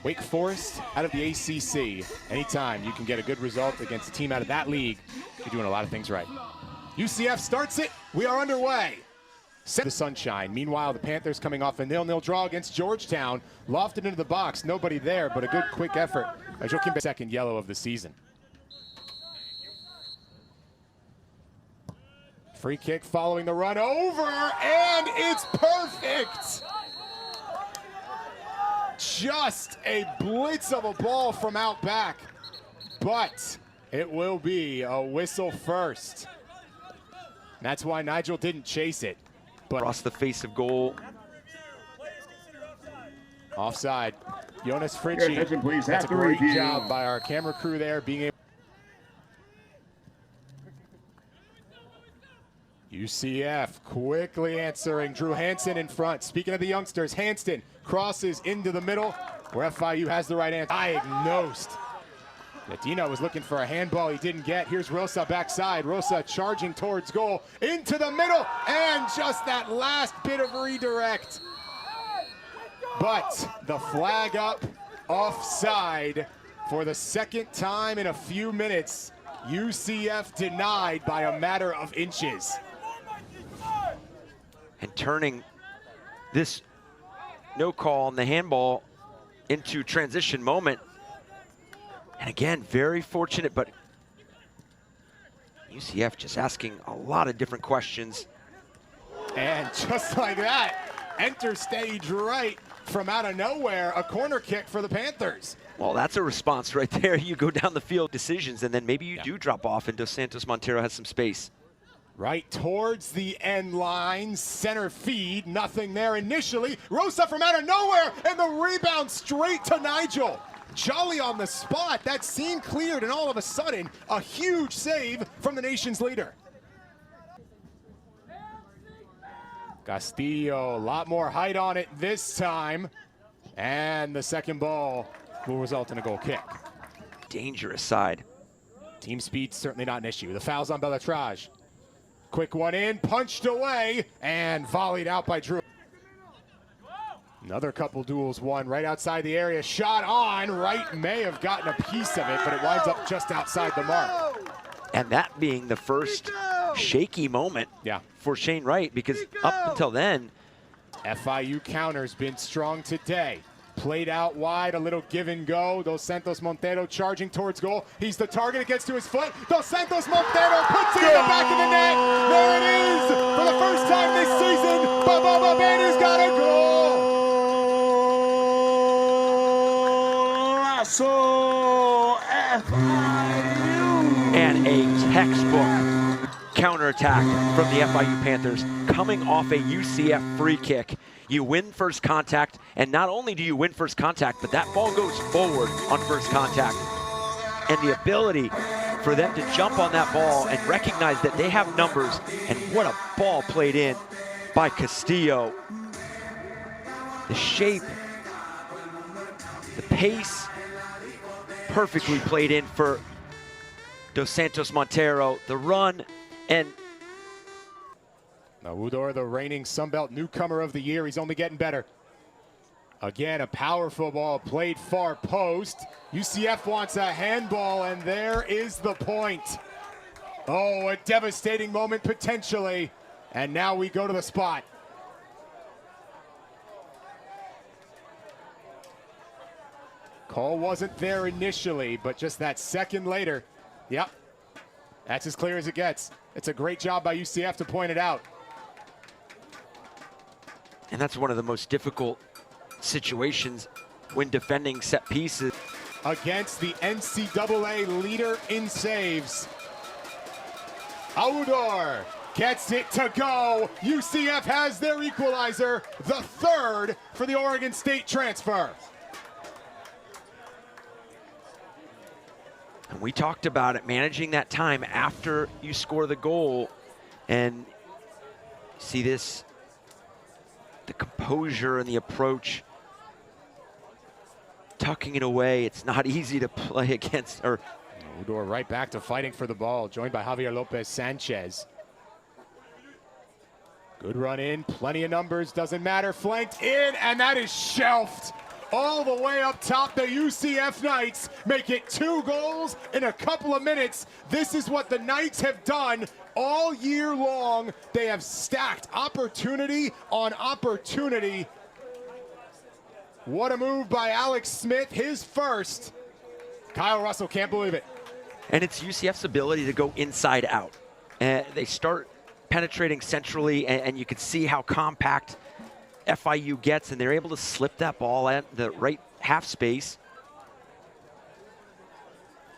Wake Forest out of the ACC. Anytime you can get a good result against a team out of that league, you're doing a lot of things right. UCF starts it. We are underway. Set the sunshine. Meanwhile, the Panthers coming off a 0-0 draw against Georgetown. Lofted into the box. Nobody there, but a good quick effort. Joaquin, second yellow of the season. Free kick following the run over, and it's perfect! Just a blitz of a ball from out back, but it will be a whistle first. That's why Nigel didn't chase it. But across the face of goal. Offside. Jonas Fritchie. That's a great job by our camera crew there, being able. UCF quickly answering. Drew Hansen in front. Speaking of the youngsters, Hanston crosses into the middle where FIU has the right answer. Diagnosed. Medina was looking for a handball he didn't get. Here's Rosa backside. Rosa charging towards goal. Into the middle. And just that last bit of redirect. But the flag up offside for the second time in a few minutes. UCF denied by a matter of inches. And turning this no call on the handball into transition moment. And again, very fortunate, but UCF just asking a lot of different questions. And just like that, enter stage right from out of nowhere, a corner kick for the Panthers. Well, that's a response right there. You go down the field, decisions, and then maybe you do drop off, and Dos Santos Montero has some space. Right towards the end line, center feed, nothing there initially. Rosa from out of nowhere, and the rebound straight to Nigel. Jolly on the spot, that scene cleared, and all of a sudden, a huge save from the nation's leader. Castillo, a lot more height on it this time. And the second ball will result in a goal kick. Dangerous side. Team speed certainly not an issue. The foul's on Belatrage. Quick one in, punched away, and volleyed out by Drew. Another couple duels won right outside the area. Shot on, Wright may have gotten a piece of it, but it winds up just outside the mark. And that being the first shaky moment for Shane Wright, because up until then, FIU counter's been strong today. Played out wide, a little give and go. Dos Santos Montero charging towards goal. He's the target, it gets to his foot. Dos Santos Montero puts it in the back of the net. There it is, for the first time this season. Baba Banner's got a goal. And a textbook counterattack from the FIU Panthers coming off a UCF free kick. You win first contact, and not only do you win first contact, but that ball goes forward on first contact. And the ability for them to jump on that ball and recognize that they have numbers, and what a ball played in by Castillo. The shape, the pace, perfectly played in for Dos Santos Montero. The run, and Udor, the reigning Sunbelt newcomer of the year, he's only getting better. Again, a powerful ball played far post. UCF wants a handball, and there is the point. Oh, a devastating moment potentially. And now we go to the spot. Call wasn't there initially, but just that second later, yep, that's as clear as it gets. It's a great job by UCF to point it out. And that's one of the most difficult situations when defending set pieces. Against the NCAA leader in saves. Audor gets it to go. UCF has their equalizer, the third for the Oregon State transfer. And we talked about it, managing that time after you score the goal. And see this, the composure and the approach, tucking it away. It's not easy to play against her. Udor right back to fighting for the ball, joined by Javier Lopez Sanchez. Good run in, plenty of numbers, doesn't matter. Flanked in, and that is shelved. all the way up top. The UCF Knights make it 2 goals in a couple of minutes. This is what the Knights have done all year long. They have stacked opportunity on opportunity. What a move by Alex Smith, his first. Kyle Russell can't believe it. And it's UCF's ability to go inside out. They start penetrating centrally, and you can see how compact FIU gets, and they're able to slip that ball at the right half space.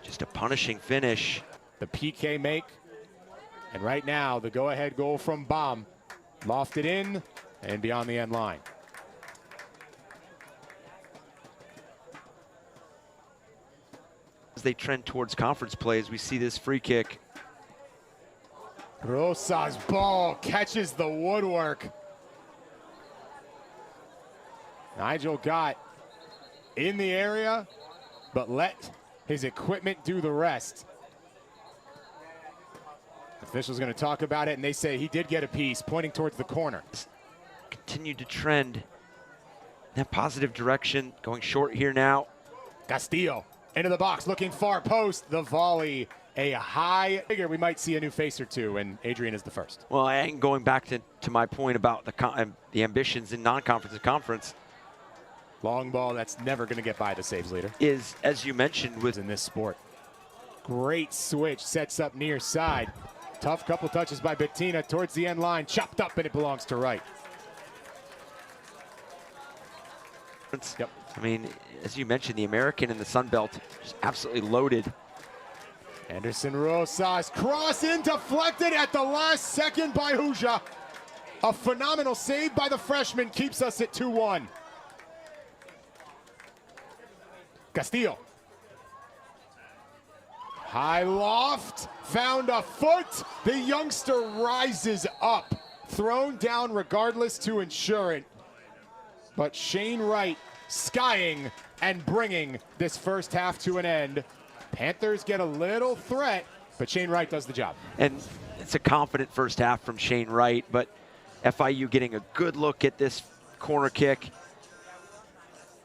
Just a punishing finish. The PK make, and right now the go-ahead goal from Baum. Lofted in and beyond the end line. As they trend towards conference play, as we see this free kick. Rosa's ball catches the woodwork. Nigel got in the area, but let his equipment do the rest. Officials going to talk about it, and they say he did get a piece, pointing towards the corner. Continued to trend in that positive direction, going short here now. Castillo into the box, looking far post. The volley, a high figure. We might see a new face or two, and Adrian is the first. Well, and going back to my point about the ambitions in non-conference and conference. Long ball that's never going to get by the saves leader. Is, as you mentioned, with in this sport. Great switch, sets up near side. Tough couple touches by Bettina towards the end line. Chopped up, and it belongs to Wright. Yep. I mean, as you mentioned, the American and the Sun Belt just absolutely loaded. Anderson Rosas, cross in, deflected at the last second by Huja. A phenomenal save by the freshman keeps us at 2-1. Castillo. High loft, found a foot. The youngster rises up, thrown down regardless to ensure it. But Shane Wright skying and bringing this first half to an end. Panthers get a little threat, but Shane Wright does the job. And it's a confident first half from Shane Wright, but FIU getting a good look at this corner kick.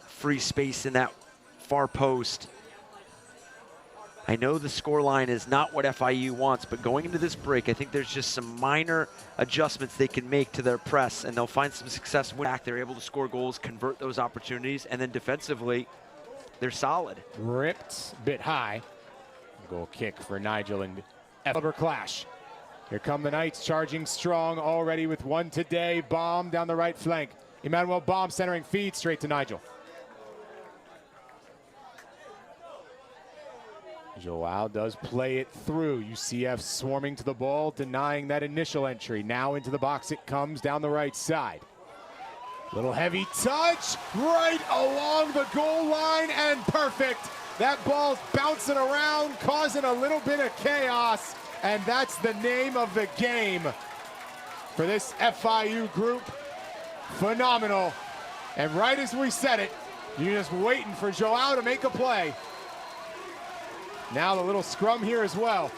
Free space in that far post. I know the scoreline is not what FIU wants, but going into this break, I think there's just some minor adjustments they can make to their press, and they'll find some success when they're able to score goals, convert those opportunities, and then defensively, they're solid. Ripped bit high. Goal kick for Nigel and Elber clash. Here come the Knights charging strong already with one today. Baum down the right flank. Emmanuel Baum centering feed straight to Nigel. Joao does play it through. UCF swarming to the ball, denying that initial entry. Now into the box it comes down the right side. Little heavy touch right along the goal line and perfect. That ball's bouncing around, causing a little bit of chaos, and that's the name of the game for this FIU group. Phenomenal. And right as we said it, you're just waiting for Joao to make a play. Now the little scrum here as well.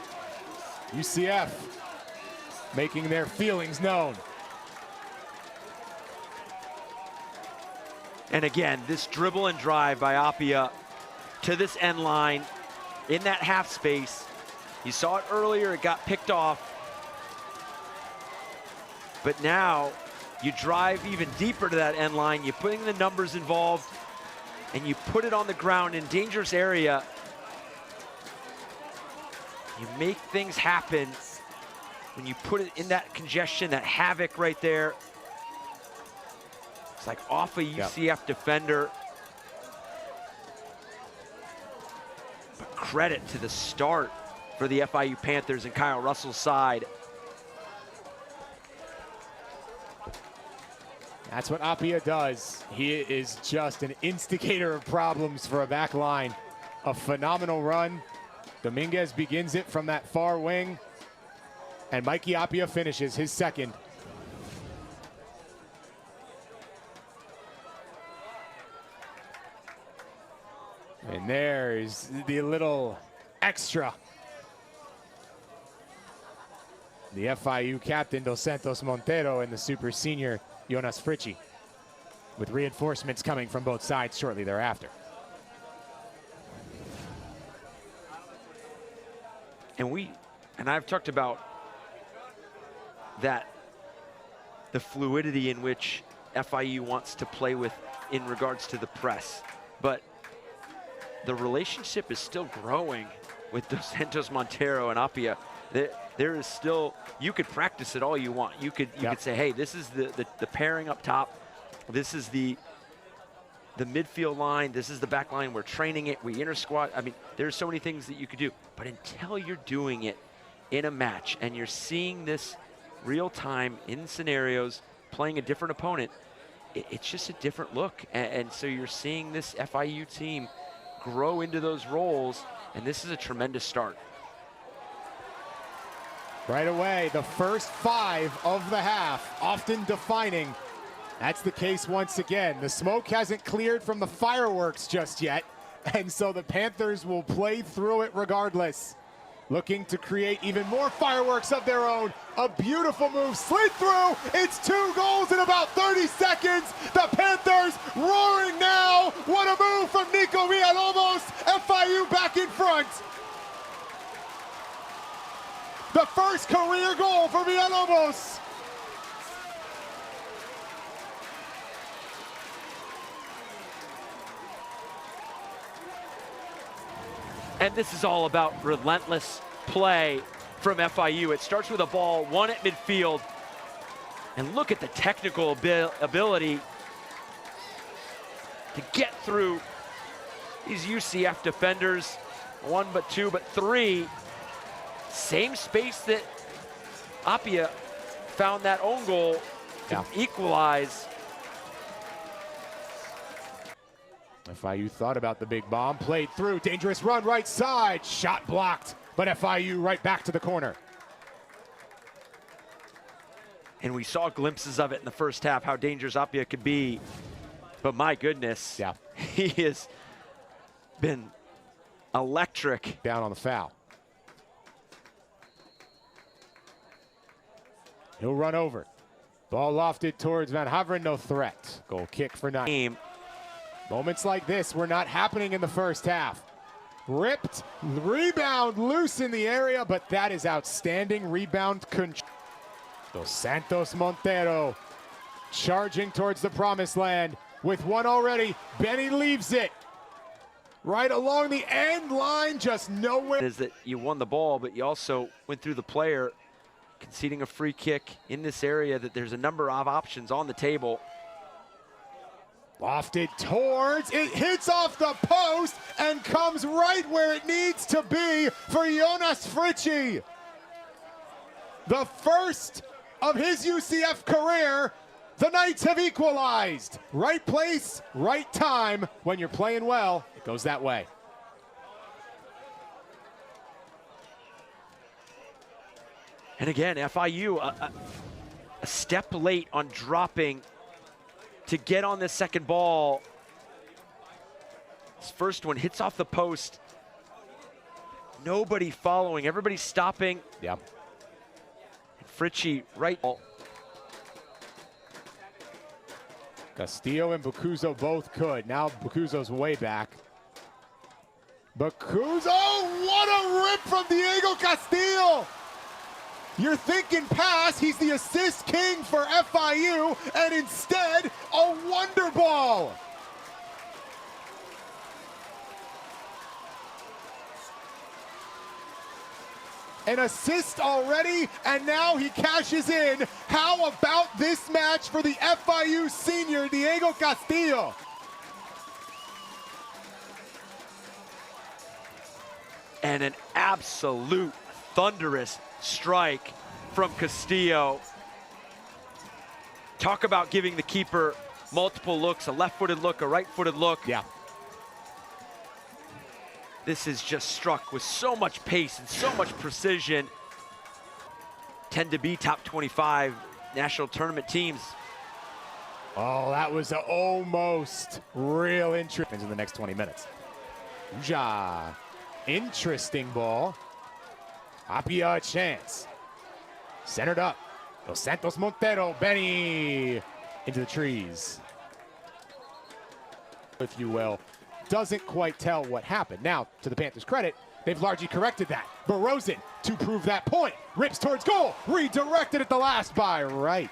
UCF making their feelings known. And again, this dribble and drive by Apia to this end line in that half space. You saw it earlier, it got picked off. But now you drive even deeper to that end line, you're putting the numbers involved, and you put it on the ground in dangerous area. You make things happen when you put it in that congestion, that havoc right there. It's like off a UCF defender. But credit to the start for the FIU Panthers and Kyle Russell's side. That's what Apia does. He is just an instigator of problems for a back line. A phenomenal run. Dominguez begins it from that far wing, and Mikey Apia finishes his second. And there's the little extra. The FIU captain, Dos Santos Montero, and the super senior, Jonas Fritchie. with reinforcements coming from both sides shortly thereafter. And I've talked about that, the fluidity in which FIU wants to play with in regards to the press. But the relationship is still growing with Dos Santos, Montero, and Apia. There is still, you could practice it all you want. You could say, hey, this is the pairing up top. This is the midfield line. This is the back line. We're training it. We inter squad. I mean, there's so many things that you could do. But until you're doing it in a match and you're seeing this real time in scenarios, playing a different opponent, it's just a different look. And so you're seeing this FIU team grow into those roles, and this is a tremendous start. Right away, the first 5 of the half, often defining. That's the case once again. The smoke hasn't cleared from the fireworks just yet, and so the Panthers will play through it regardless. Looking to create even more fireworks of their own. A beautiful move, slid through. It's 2 goals in about 30 seconds. The Panthers roaring now. What a move from Nico Villalobos. FIU back in front. The first career goal for Villalobos. And this is all about relentless play from FIU. It starts with a ball, 1 at midfield. And look at the technical ability to get through these UCF defenders. 1, but 2, but 3. Same space that Apia found that own goal to equalize. FIU thought about the big bomb, played through, dangerous run right side, shot blocked, but FIU right back to the corner. And we saw glimpses of it in the first half, how dangerous Apia could be. But my goodness, he has been electric. Down on the foul. He'll run over. Ball lofted towards Van Haveren, no threat. Goal kick for 9. Moments like this were not happening in the first half. Ripped, rebound loose in the area, but that is outstanding rebound control. Dos Santos Montero charging towards the promised land with 1 already. Benny leaves it right along the end line, just nowhere. Is that you won the ball, but you also went through the player, conceding a free kick in this area, that there's a number of options on the table. Lofted towards, it hits off the post and comes right where it needs to be for Jonas Fritchie. The first of his UCF career, the Knights have equalized. Right place, right time. When you're playing well, it goes that way. And again, FIU a step late on dropping to get on this second ball. This first one hits off the post. Nobody following, everybody stopping. Yep. And Fritchie right. Castillo and Bucuzo both could. Now Bucuzo's way back. Bucuzo, what a rip from Diego Castillo! You're thinking pass, he's the assist king for FIU, and instead, a wonder ball. An assist already, and now he cashes in. How about this match for the FIU senior, Diego Castillo? And an absolute thunderous strike from Castillo. Talk about giving the keeper multiple looks, a left-footed look, a right-footed look. Yeah. This is just struck with so much pace and so much precision. Tend to be top 25 national tournament teams. Oh, that was almost real interest in the next 20 minutes. Uja, interesting ball. Apia a chance. Centered up. Dos Santos Montero, Benny into the trees. if you will, doesn't quite tell what happened. Now, to the Panthers' credit, they've largely corrected that. Rosen, to prove that point, rips towards goal, redirected at the last by Wright.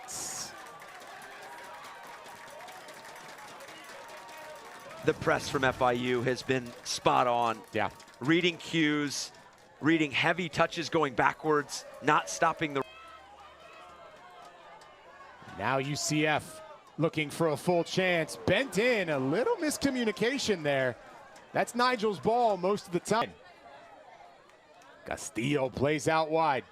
The press from FIU has been spot on. Yeah. Reading cues, reading heavy touches going backwards, not stopping the... Now UCF looking for a full chance. Bent in, a little miscommunication there. That's Nigel's ball most of the time. Castillo plays out wide.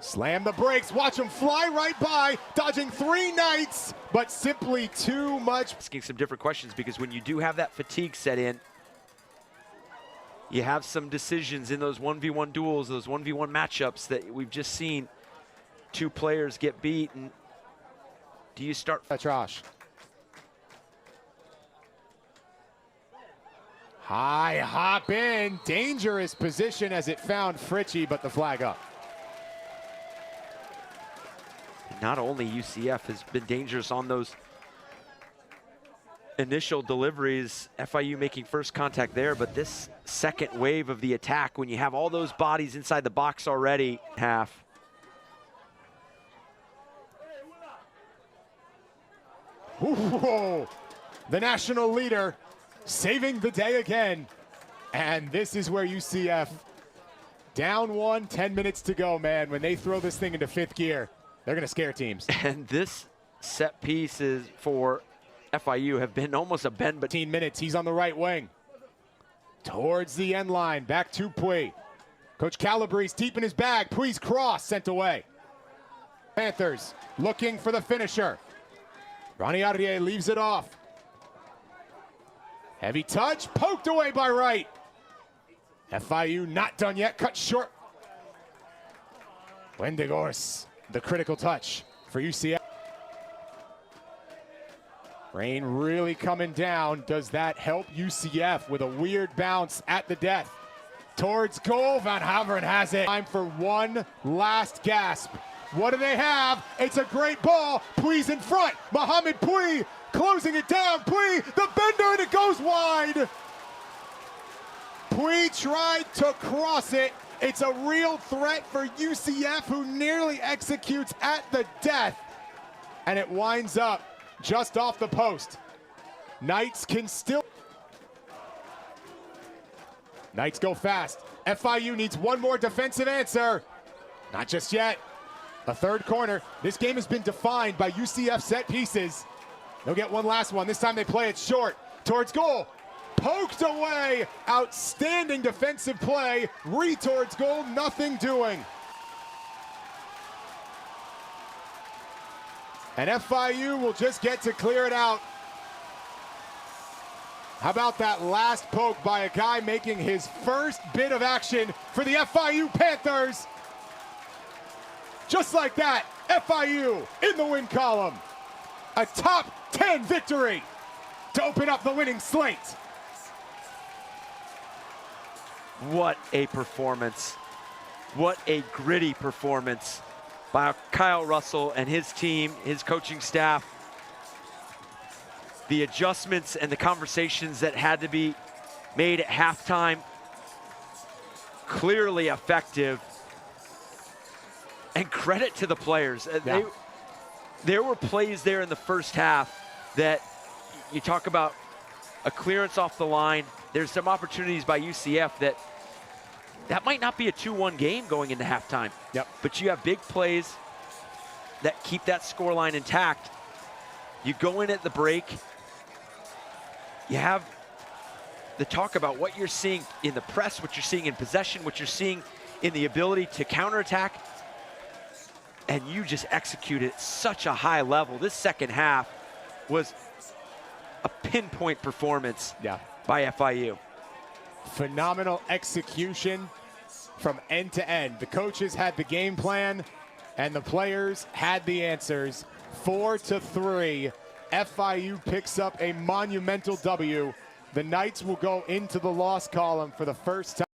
Slam the brakes, watch him fly right by, dodging 3 Knights, but simply too much. Asking some different questions, because when you do have that fatigue set in, you have some decisions in those 1v1 duels, those 1v1 matchups that we've just seen 2 players get beat. And do you start? Josh. High hop in, dangerous position as it found Fritchie, but the flag up. Not only UCF has been dangerous on those initial deliveries, FIU making first contact there, but this second wave of the attack, when you have all those bodies inside the box already, half. Whoa. The national leader saving the day again. And this is where UCF, down 1, 10 minutes to go, man. When they throw this thing into 5th gear, they're going to scare teams. And this set pieces for FIU have been almost a bend. 15 minutes, he's on the right wing. Towards the end line, back to Puy. Coach Calabrese deep in his bag. Puy's cross sent away. Panthers looking for the finisher. Ronnie Arrier leaves it off. Heavy touch, poked away by Wright. FIU not done yet, cut short. Wendigors, the critical touch for UCF. Rain really coming down. Does that help UCF with a weird bounce at the death? Towards goal, Van Haveren has it. Time for one last gasp. What do they have? It's a great ball. Puy's in front. Mohamed Puy closing it down. Puy, the bender, and it goes wide. Puy tried to cross it. It's a real threat for UCF, who nearly executes at the death. And it winds up just off the post. Knights can still... Knights go fast. FIU needs one more defensive answer. Not just yet. A third corner. This game has been defined by UCF set pieces. They'll get one last one. This time they play it short. Towards goal. Poked away. Outstanding defensive play. Towards goal. Nothing doing. And FIU will just get to clear it out. How about that last poke by a guy making his first bit of action for the FIU Panthers? Just like that, FIU in the win column. A top 10 victory to open up the winning slate. What a performance. What a gritty performance by Kyle Russell and his team, his coaching staff. The adjustments and the conversations that had to be made at halftime, clearly effective. And credit to the players. Yeah. There were plays there in the first half that you talk about a clearance off the line. There's some opportunities by UCF that might not be a 2-1 game going into halftime. Yep. But you have big plays that keep that scoreline intact. You go in at the break. You have the talk about what you're seeing in the press, what you're seeing in possession, what you're seeing in the ability to counterattack. And you just executed at such a high level. This second half was a pinpoint performance by FIU. Phenomenal execution from end to end. The coaches had the game plan and the players had the answers. 4-3, FIU picks up a monumental W. The Knights will go into the loss column for the first time.